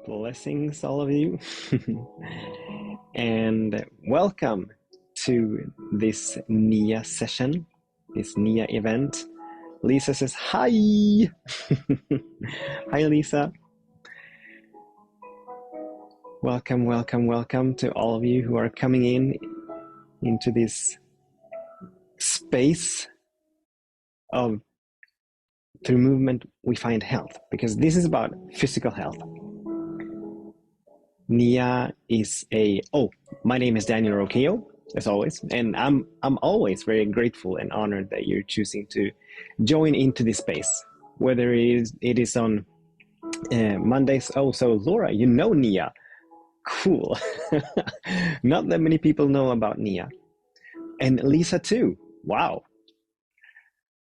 Blessings, all of you, and welcome to this NIA session, this NIA event. Lisa says, hi! Hi, Lisa. Welcome, welcome, welcome to all of you who are coming into this space of through movement we find health, because this is about physical health. NIA is my name is Daniel Roquillo, as always, and I'm always very grateful and honored that you're choosing to join into this space, whether it is on Mondays. Oh, so Laura, you know NIA. Cool. Not that many people know about NIA. And Lisa too. Wow.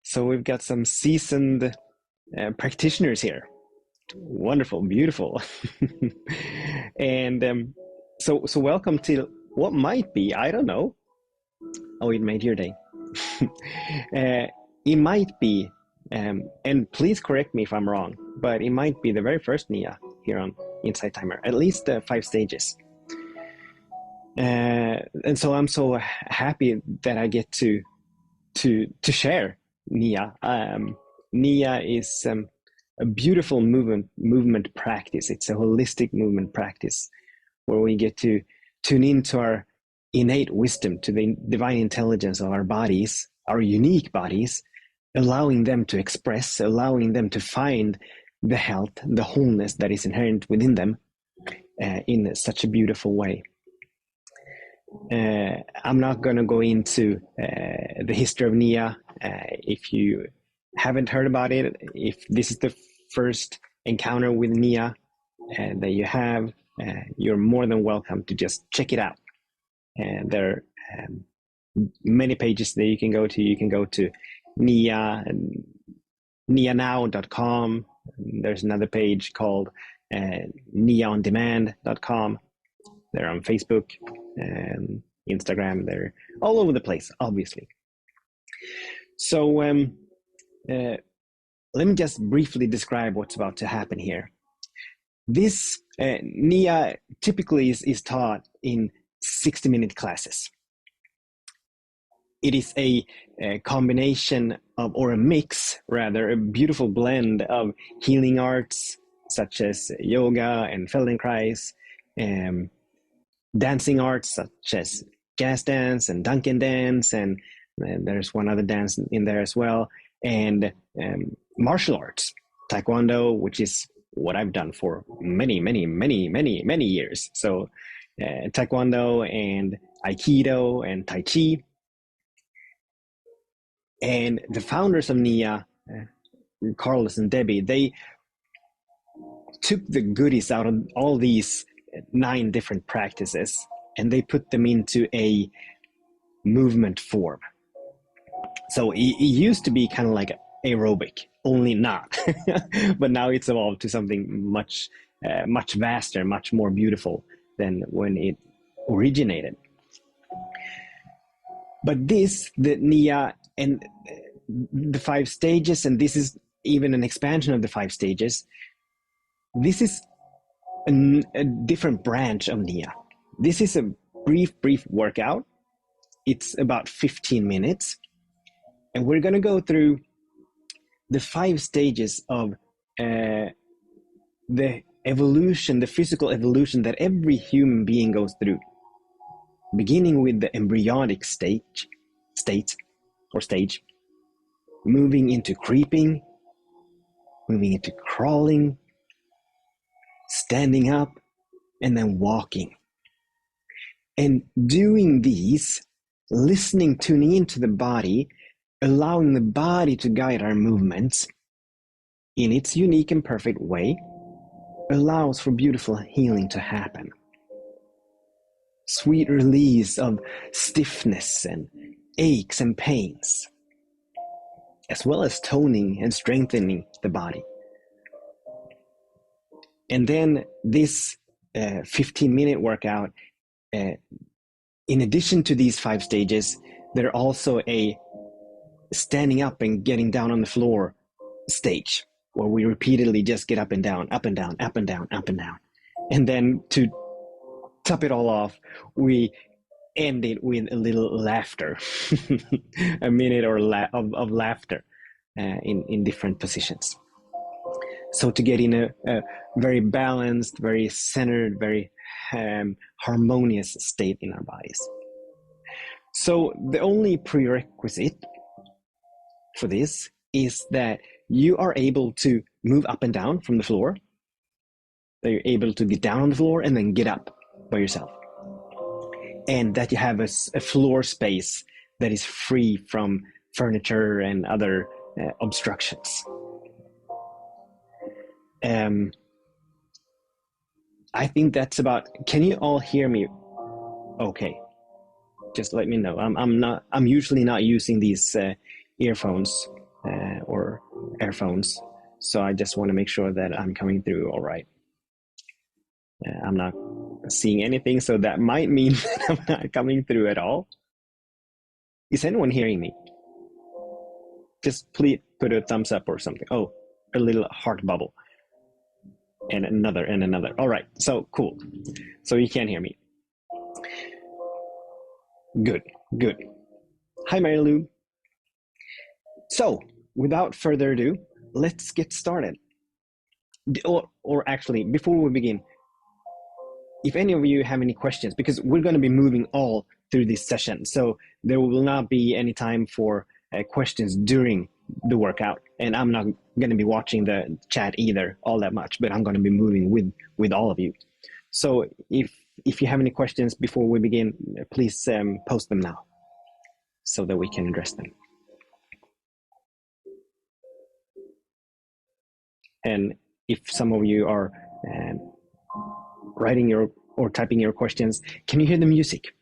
So we've got some seasoned practitioners here. Wonderful, beautiful. And so welcome to what might be, I don't know. Oh, it made your day. It might be, and please correct me if I'm wrong, but it might be the very first NIA here on Insight Timer, at least 5 stages. And so I'm so happy that I get to share NIA. NIA is a beautiful movement practice. It's a holistic movement practice where we get to tune into our innate wisdom, to the divine intelligence of our bodies, our unique bodies, allowing them to express, allowing them to find the health, the wholeness that is inherent within them in such a beautiful way. I'm not going to go into the history of NIA. If you haven't heard about it, if this is the first encounter with NIA that you have, you're more than welcome to just check it out. And there are many pages that you can go to. You can go to nianow.com. There's another page called niaondemand.com. They're on Facebook and Instagram. They're all over the place, obviously. So let me just briefly describe what's about to happen here. This NIA typically is taught in 60-minute classes. It is a combination of, or a mix rather, a beautiful blend of healing arts such as yoga and Feldenkrais, dancing arts such as jazz dance and Duncan dance, and there's one other dance in there as well, and martial arts, Taekwondo, which is what I've done for many years. So Taekwondo and Aikido and Tai Chi. And the founders of NIA, Carlos and Debbie, they took the goodies out of all these 9 different practices and they put them into a movement form. So it used to be kind of like aerobic, only not. But now it's evolved to something much vaster, much more beautiful than when it originated. But the NIA and the 5 stages, and this is even an expansion of the 5 stages, this is a different branch of NIA. This is a brief workout. It's about 15 minutes. And we're going to go through the 5 stages of the evolution, the physical evolution that every human being goes through, beginning with the embryonic stage, moving into creeping, moving into crawling, standing up, and then walking. And doing these, listening, tuning into the body, allowing the body to guide our movements in its unique and perfect way, allows for beautiful healing to happen. Sweet release of stiffness and aches and pains, as well as toning and strengthening the body. And then this 15-minute workout, in addition to these 5 stages, there are also a standing up and getting down on the floor stage, where we repeatedly just get up and down, up and down, up and down, up and down. And then to top it all off, we end it with a little laughter, a minute or of laughter in different positions. So to get in a very balanced, very centered, very harmonious state in our bodies. So the only prerequisite for this is that you are able to move up and down from the floor, that you're able to get down on the floor and then get up by yourself, and that you have a floor space that is free from furniture and other obstructions. I think that's about. Can you all hear me? Okay, just let me know. I'm usually not using these earphones or earphones, so I just want to make sure that I'm coming through all right. I'm not seeing anything, so that might mean that I'm not coming through at all. Is anyone hearing me? Just please put a thumbs up or something. Oh, a little heart bubble. And another and another. All right, so cool. So you can hear me. Good, good. Hi, Mary Lou. So, without further ado, let's get started. Or actually, before we begin, if any of you have any questions, because we're going to be moving all through this session, so there will not be any time for questions during the workout, and I'm not going to be watching the chat either all that much, but I'm going to be moving with all of you. So if you have any questions before we begin, please post them now so that we can address them. And if some of you are writing or typing your questions, can you hear the music?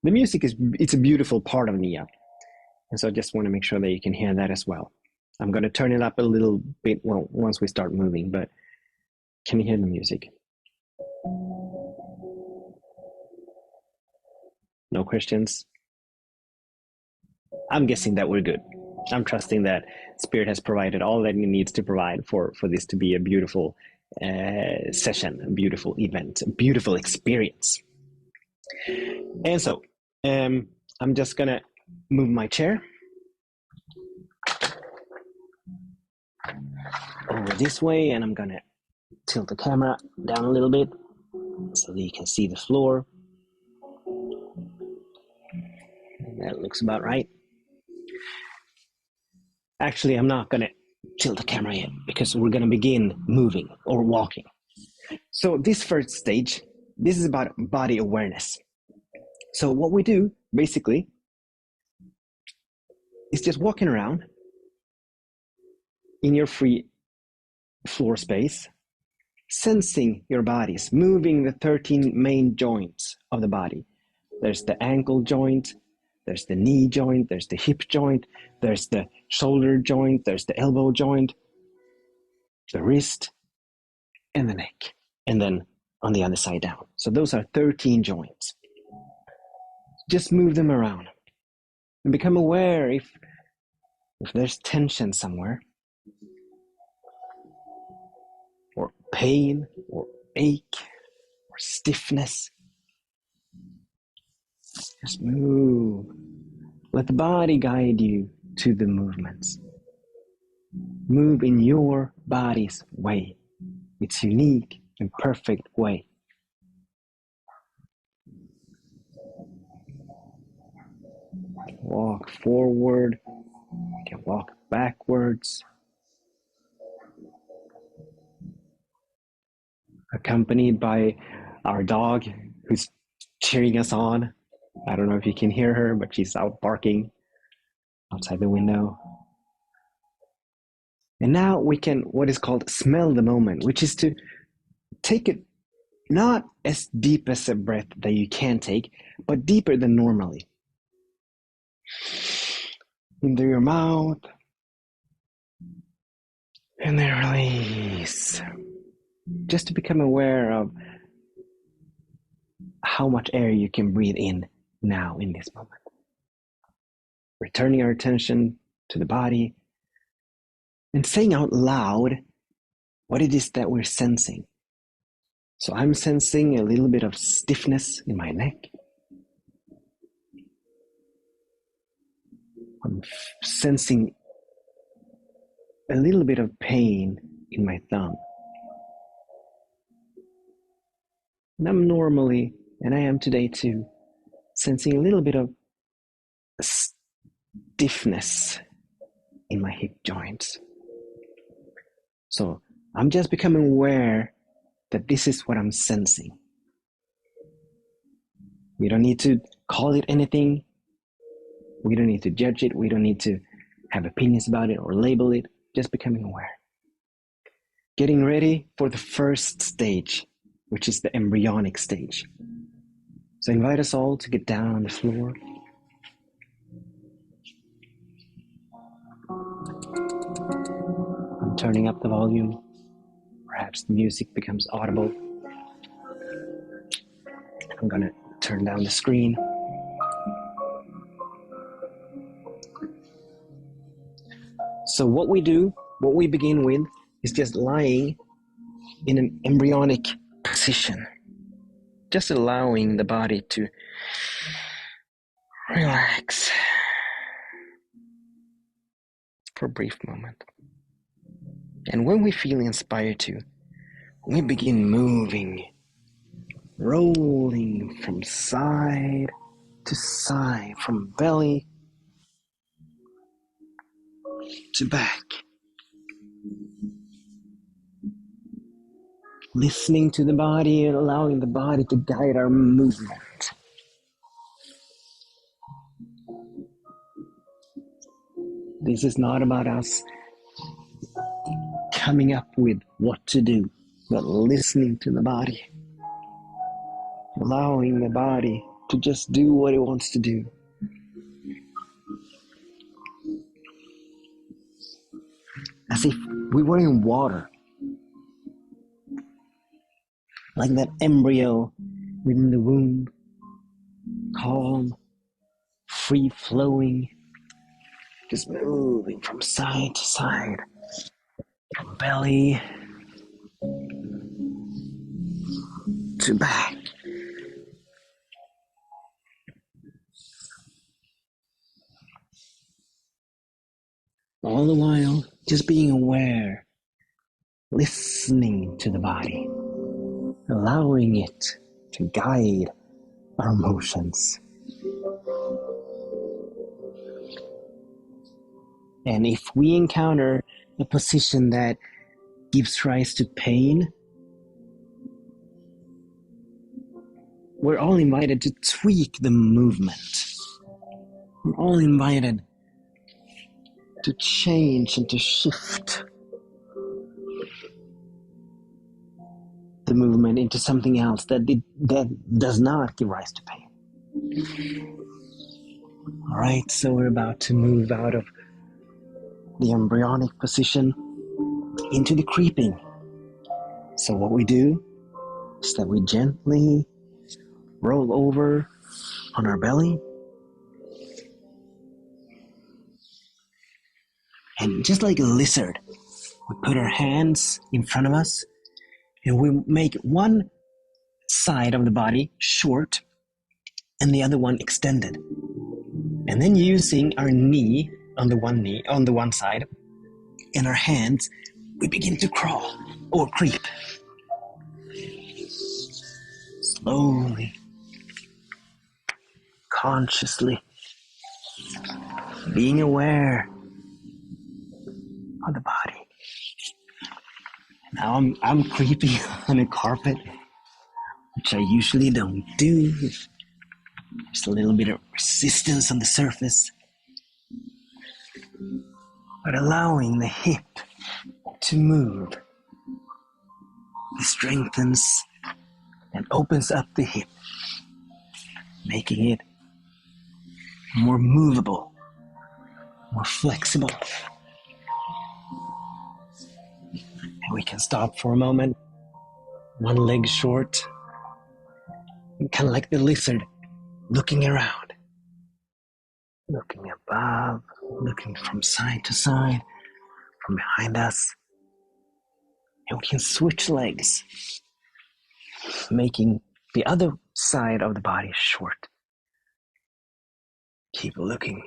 The music it's a beautiful part of Nia. And so I just want to make sure that you can hear that as well. I'm going to turn it up a little bit once we start moving, but can you hear the music? No questions? I'm guessing that we're good. I'm trusting that Spirit has provided all that it needs to provide for this to be a beautiful session, a beautiful event, a beautiful experience. And so I'm just going to move my chair over this way, and I'm going to tilt the camera down a little bit so that you can see the floor. And that looks about right. Actually, I'm not going to tilt the camera yet because we're going to begin moving or walking. So this first stage, this is about body awareness. So what we do basically is just walking around in your free floor space, sensing your bodies, moving the 13 main joints of the body. There's the ankle joint, there's the knee joint, there's the hip joint, there's the shoulder joint, there's the elbow joint, the wrist, and the neck. And then on the other side down. So those are 13 joints. Just move them around and become aware if there's tension somewhere, or pain, or ache, or stiffness. Just move. Let the body guide you to the movements. Move in your body's way, its unique and perfect way. Walk forward, you can walk backwards, accompanied by our dog who's cheering us on. I don't know if you can hear her, but she's out barking outside the window. And now we can, what is called smell the moment, which is to take it not as deep as a breath that you can take, but deeper than normally. Into your mouth, and then release. Just to become aware of how much air you can breathe in now in this moment. Returning our attention to the body and saying out loud what it is that we're sensing. So I'm sensing a little bit of stiffness in my neck. I'm sensing a little bit of pain in my thumb. And I'm normally, and I am today too, sensing a little bit of stiffness in my hip joints. So I'm just becoming aware that this is what I'm sensing. We don't need to call it anything. We don't need to judge it. We don't need to have opinions about it or label it. Just becoming aware. Getting ready for the first stage, which is the embryonic stage. So I invite us all to get down on the floor. I'm turning up the volume. Perhaps the music becomes audible. I'm gonna turn down the screen. So what we begin with is just lying in an embryonic position. Just allowing the body to relax for a brief moment. And when we feel inspired to, we begin moving, rolling from side to side, from belly to back. Listening to the body and allowing the body to guide our movement. This is not about us coming up with what to do, but listening to the body. Allowing the body to just do what it wants to do. As if we were in water. Like that embryo within the womb. Calm, free-flowing, just moving from side to side. From belly to back. All the while, just being aware, listening to the body, allowing it to guide our motions. And if we encounter a position that gives rise to pain, we're all invited to tweak the movement. We're all invited to change and to shift the movement into something else that does not give rise to pain. All right, so we're about to move out of the embryonic position into the creeping. So what we do is that we gently roll over on our belly. And just like a lizard, we put our hands in front of us and we make one side of the body short and the other one extended. And then using our knee on the one side and our hands, we begin to crawl or creep. Slowly, consciously, being aware of the body. Now I'm creeping on a carpet, which I usually don't do. There's a little bit of resistance on the surface. But allowing the hip to move, it strengthens and opens up the hip, making it more movable, more flexible. And we can stop for a moment, one leg short, and kind of like the lizard, looking around, looking above, looking from side to side, from behind us. And we can switch legs. making the other side of the body short. Keep looking.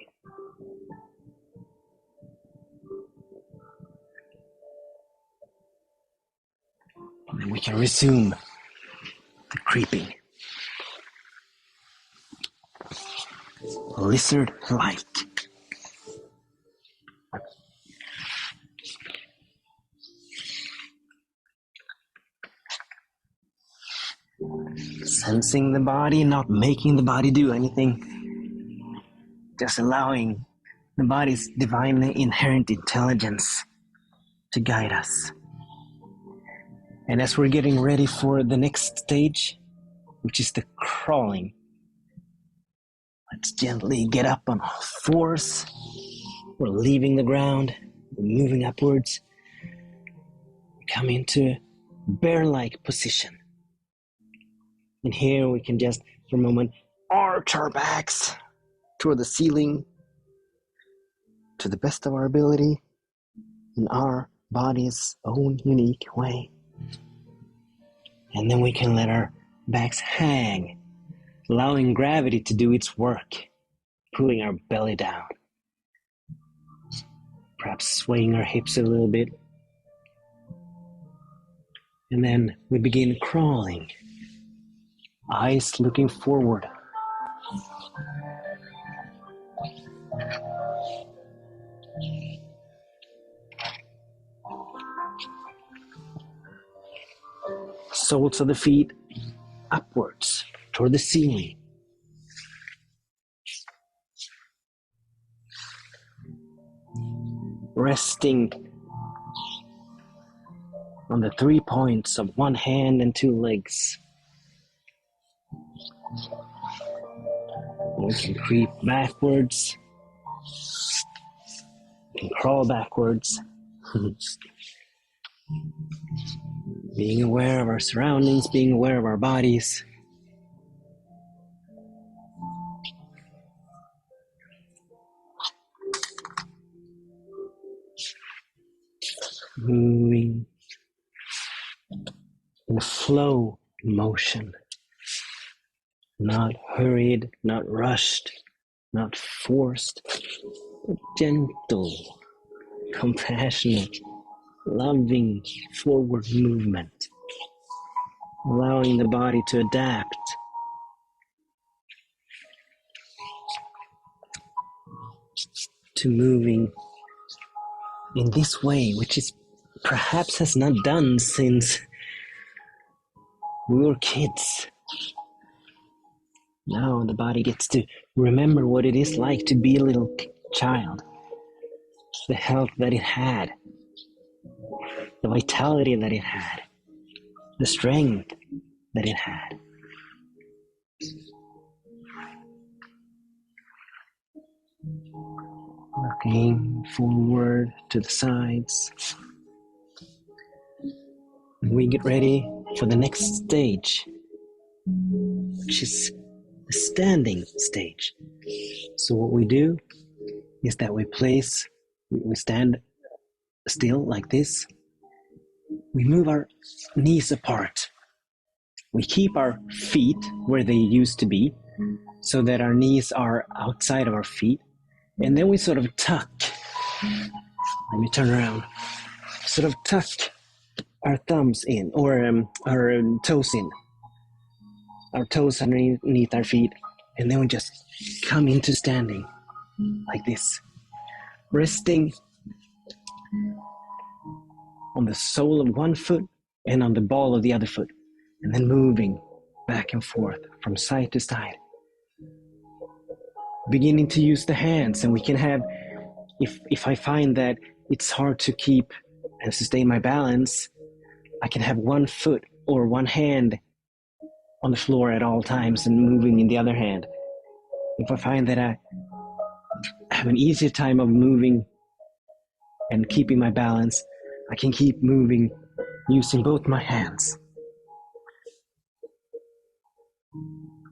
And we can resume the creeping. Lizard-like. Sensing the body, not making the body do anything. Just allowing the body's divinely inherent intelligence to guide us. And as we're getting ready for the next stage, which is the crawling, let's gently get up on all fours. We're leaving the ground, we're moving upwards. Come into bear-like position. And here we can just, for a moment, arch our backs toward the ceiling to the best of our ability in our body's own unique way. And then we can let our backs hang, allowing gravity to do its work, pulling our belly down. Perhaps swaying our hips a little bit. And then we begin crawling, eyes looking forward. Soles of the feet upwards toward the ceiling. Resting on the 3 points of one hand and 2 legs. We can creep backwards. We can crawl backwards. Being aware of our surroundings, being aware of our bodies. Moving in a flow motion. Not hurried, not rushed, not forced. Gentle, compassionate, loving forward movement. Allowing the body to adapt. To moving in this way, which is perhaps has not done since we were kids. Now the body gets to remember what it is like to be a little child. The health that it had. The vitality that it had. The strength that it had. Looking forward to the sides. We get ready for the next stage, which is the standing stage. So what we do is that we stand still like this. We move our knees apart. We keep our feet where they used to be, so that our knees are outside of our feet. And then we sort of tuck. Let me turn around. Sort of tuck our thumbs in, or our toes in. Our toes underneath our feet. And then we just come into standing like this. Resting on the sole of one foot and on the ball of the other foot. And then moving back and forth from side to side. Beginning to use the hands, and we can have, if I find that it's hard to keep and sustain my balance, I can have one foot or one hand on the floor at all times and moving in the other hand. If I find that I have an easier time of moving and keeping my balance, I can keep moving using both my hands.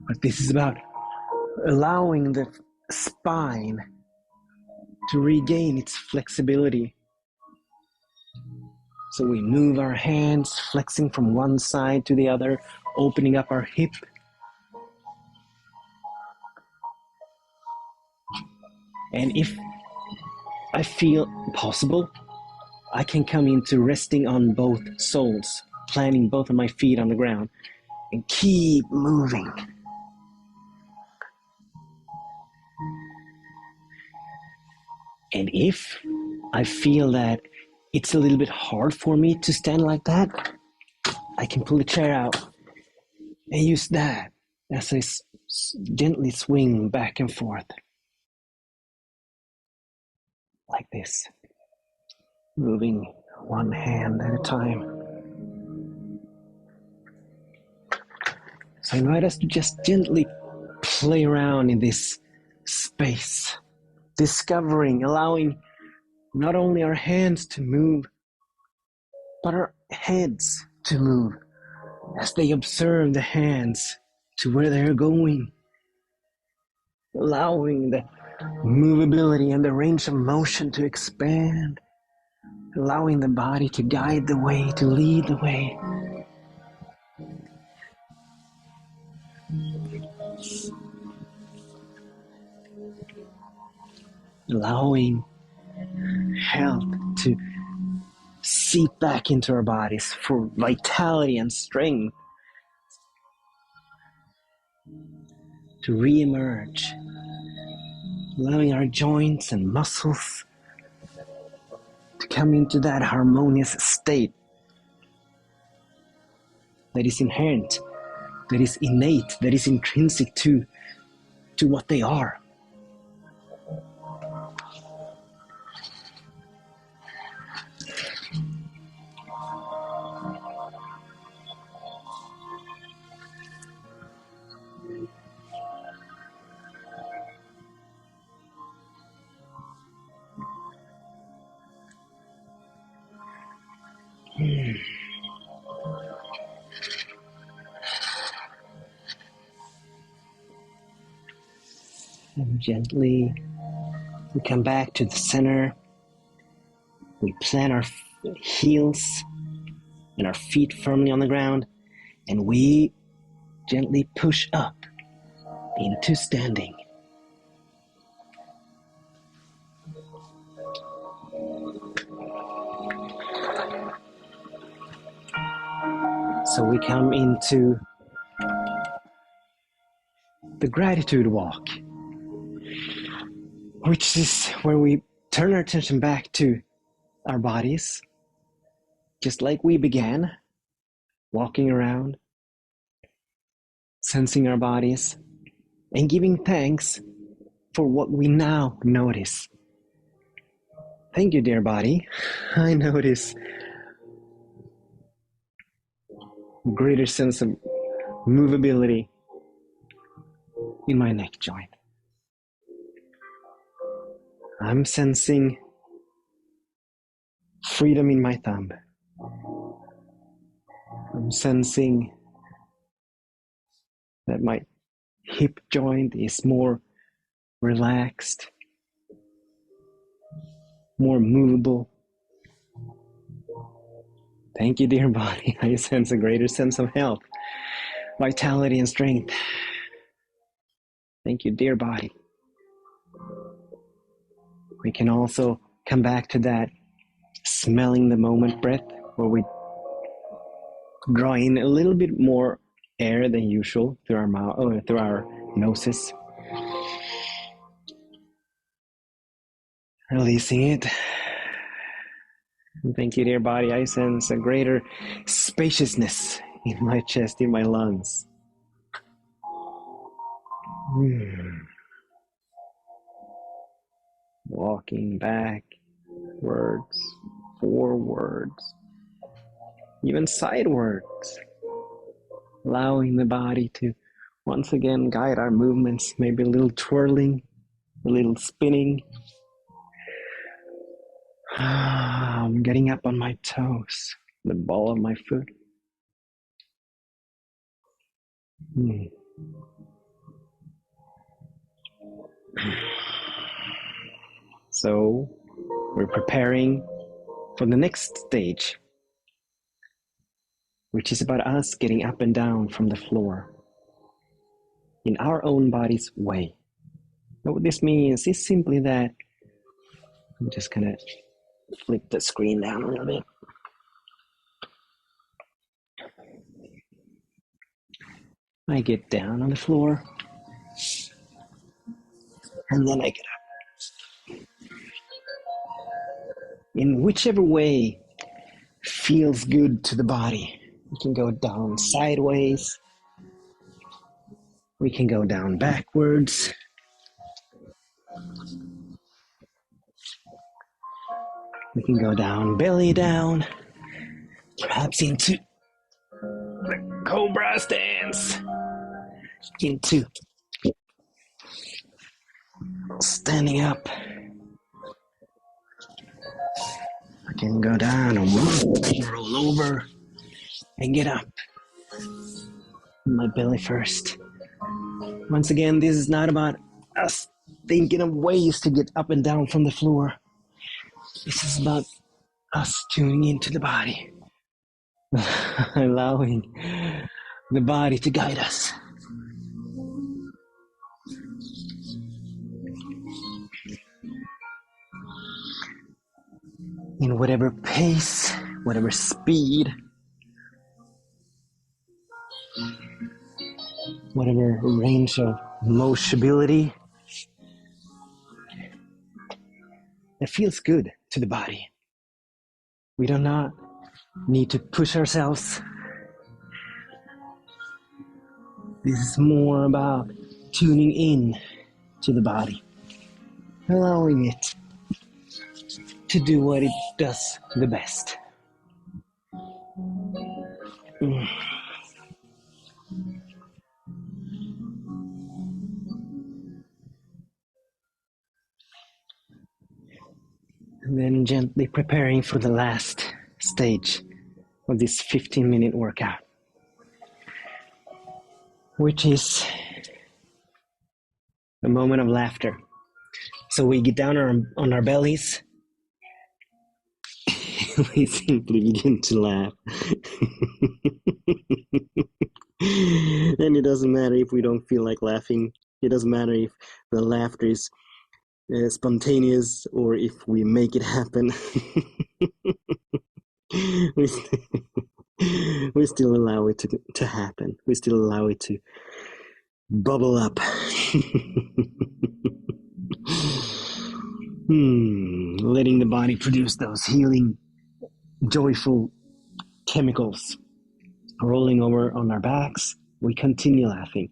But this is about allowing the spine to regain its flexibility. So we move our hands, flexing from one side to the other, opening up our hip. And if I feel possible, I can come into resting on both soles, planting both of my feet on the ground, and keep moving. And if I feel that it's a little bit hard for me to stand like that, I can pull the chair out and use that as I gently swing back and forth. Like this, moving one hand at a time. So I invite us to just gently play around in this space, discovering, allowing not only our hands to move, but our heads to move as they observe the hands to where they're going, allowing the movability and the range of motion to expand, allowing the body to guide the way, to lead the way. Allowing health to seep back into our bodies for vitality and strength to re-emerge, allowing our joints and muscles to come into that harmonious state that is inherent, that is innate, that is intrinsic to what they are. And gently we come back to the center. We plant our heels and our feet firmly on the ground, and we gently push up into standing. So we come into the gratitude walk, which is where we turn our attention back to our bodies, just like we began, walking around, sensing our bodies, and giving thanks for what we now notice. Thank you, dear body. I notice a greater sense of movability in my neck joint. I'm sensing freedom in my thumb. I'm sensing that my hip joint is more relaxed, more movable. Thank you, dear body. I sense a greater sense of health, vitality, and strength. Thank you, dear body. We can also come back to that smelling the moment breath, where we draw in a little bit more air than usual through our mouth, or through our noses. Releasing it. Thank you, dear body. I sense a greater spaciousness in my chest, in my lungs. Walking backwards, forwards, even sidewards. Allowing the body to once again guide our movements, maybe a little twirling, a little spinning. I'm getting up on my toes, the ball of my foot. So we're preparing for the next stage which is about us getting up and down from the floor in our own body's way. And what this means is simply that I'm just gonna flip the screen down a little bit. I get down on the floor, and then I get up. In whichever way feels good to the body. We can go down sideways. We can go down backwards. We can go down belly down, perhaps into the cobra stance, into standing up. I can go down and roll over and get up. My belly first. Once again, this is not about us thinking of ways to get up and down from the floor. This is about us tuning into the body, allowing the body to guide us. In whatever pace, whatever speed, whatever range of mobility, it feels good to the body. We do not need to push ourselves. This is more about tuning in to the body, allowing it to do what it does the best. And then gently preparing for the last stage of this 15-minute workout, which is a moment of laughter. So we get down on our bellies. We simply begin to laugh. And it doesn't matter if we don't feel like laughing. It doesn't matter if the laughter is spontaneous or if we make it happen. We still allow it to happen. We still allow it to bubble up. Letting the body produce those healing, joyful chemicals. Rolling over on our backs, we continue laughing.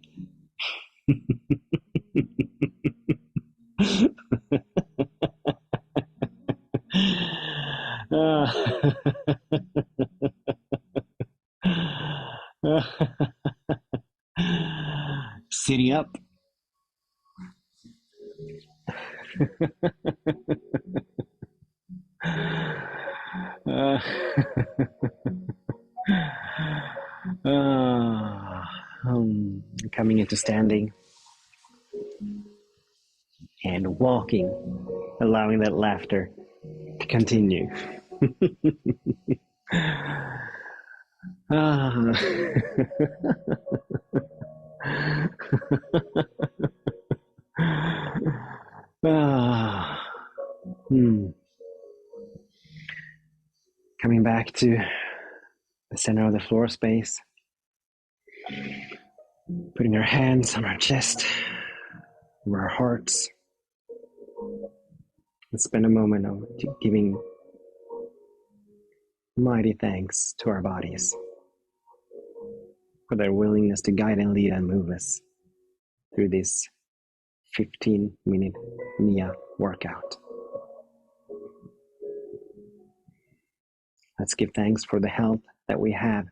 Sitting up. Coming into standing and walking, allowing that laughter to continue. Coming back to the center of the floor space, putting our hands on our chest, over our hearts. Let's spend a moment of giving mighty thanks to our bodies for their willingness to guide and lead and move us through this 15-minute Nia workout. Let's give thanks for the health that we have,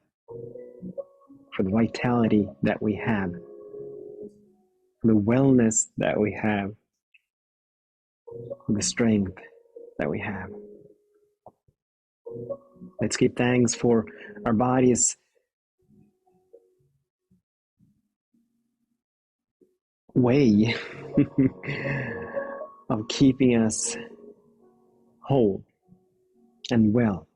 for the vitality that we have, for the wellness that we have, for the strength that we have. Let's give thanks for our bodies way of keeping us whole and well.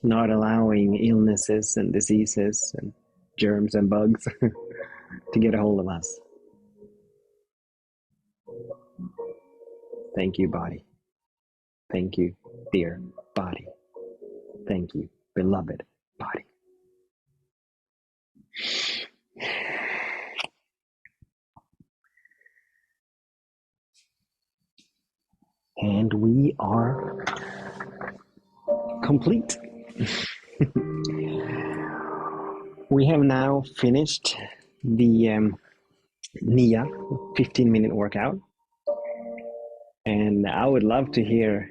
not allowing illnesses and diseases and germs and bugs to get a hold of us. Thank you, body. Thank you, dear body. Thank you, beloved body. And we are complete. We have now finished the NIA 15-minute workout. And I would love to hear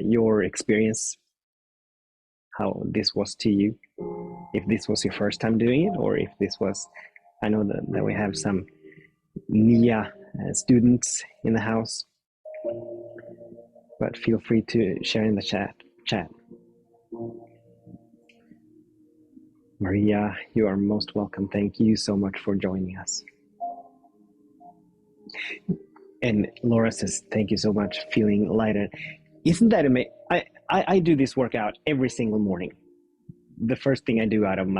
your experience, how this was to you, if this was your first time doing it, or if this was, I know that we have some NIA students in the house, but feel free to share in the chat. Maria, you are most welcome. Thank you so much for joining us. And Laura says, thank you so much, feeling lighter. Isn't that amazing? I do this workout every single morning. The first thing I do out of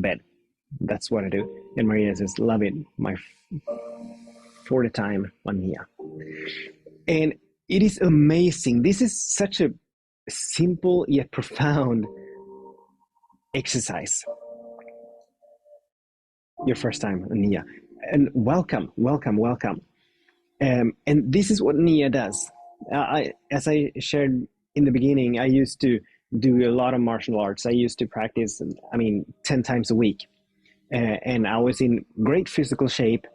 bed. That's what I do. And Maria says, love it. My 40th time on Nia. And it is amazing. This is such a simple yet profound exercise. Your first time on Nia. And welcome. And this is what Nia does. As I shared in the beginning, I used to do a lot of martial arts. I used to practice, 10 times a week. And I was in great physical shape,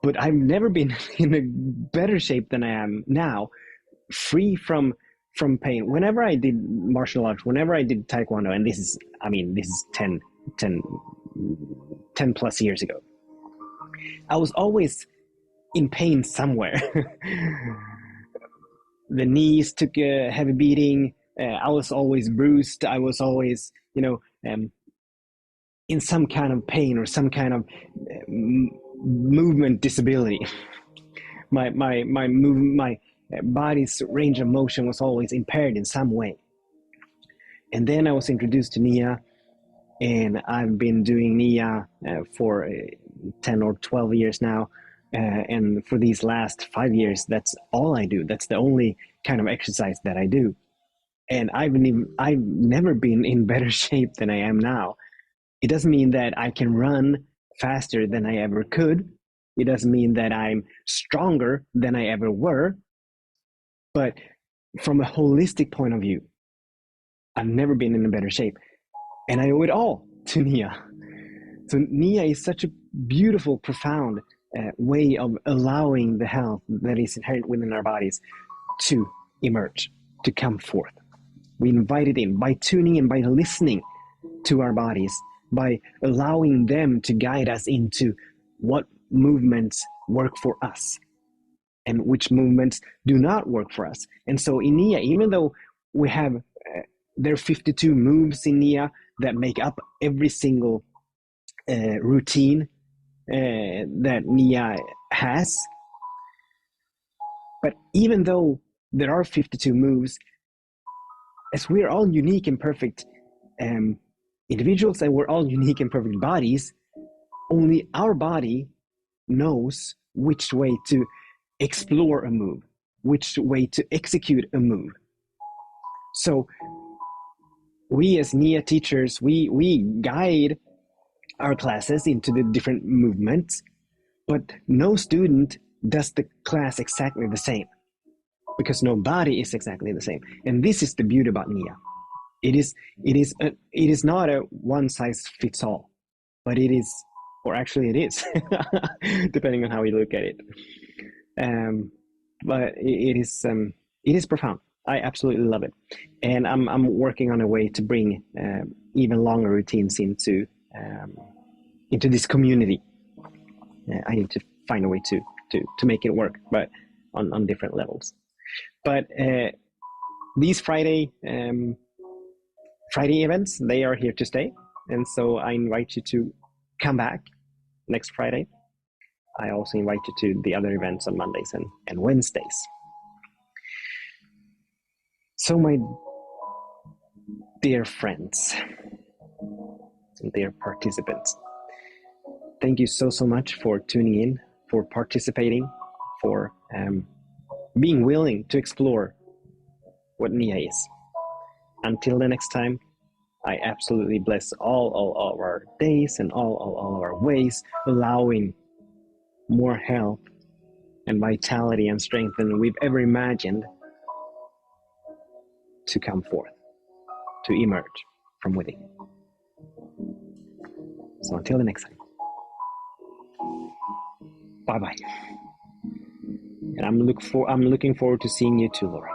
but I've never been in a better shape than I am now, free from pain. Whenever I did martial arts, whenever I did Taekwondo, and this is 10 plus years ago, I was always in pain somewhere. The knees took a heavy beating. I was always bruised. I was always, in some kind of pain or some kind of movement disability. My body's range of motion was always impaired in some way. And then I was introduced to Nia, and I've been doing Nia for 10 or 12 years now. And for these last 5 years, that's all I do. That's the only kind of exercise that I do. And I've never been in better shape than I am now. It doesn't mean that I can run faster than I ever could. It doesn't mean that I'm stronger than I ever were. But from a holistic point of view, I've never been in a better shape. And I owe it all to Nia. So Nia is such a beautiful, profound way of allowing the health that is inherent within our bodies to emerge, to come forth. We invite it in by tuning in, by listening to our bodies, by allowing them to guide us into what movements work for us and which movements do not work for us. And so in Nia, even though we have, there are 52 moves in Nia that make up every single routine that Nia has. But even though there are 52 moves, as we are all unique and perfect individuals, and we're all unique and perfect bodies, only our body knows which way to explore a move, which way to execute a move. So we as Nia teachers, we guide our classes into the different movements, but no student does the class exactly the same, because no body is exactly the same. And this is the beauty about Nia. It is not a one size fits all, but it is, or actually it is, depending on how we look at it. But it is profound. I absolutely love it, and I'm working on a way to bring even longer routines into this community. I need to find a way to make it work, but on different levels. But these Friday events, they are here to stay, and so I invite you to come back next Friday. I also invite you to the other events on Mondays and Wednesdays. So my dear friends and dear participants, thank you so much for tuning in, for participating, for being willing to explore what Nia is. Until the next time, I absolutely bless all of our days and all of our ways, allowing more health and vitality and strength than we've ever imagined to come forth, to emerge from within. So until the next time, bye-bye. And I'm looking forward to seeing you too, Laura.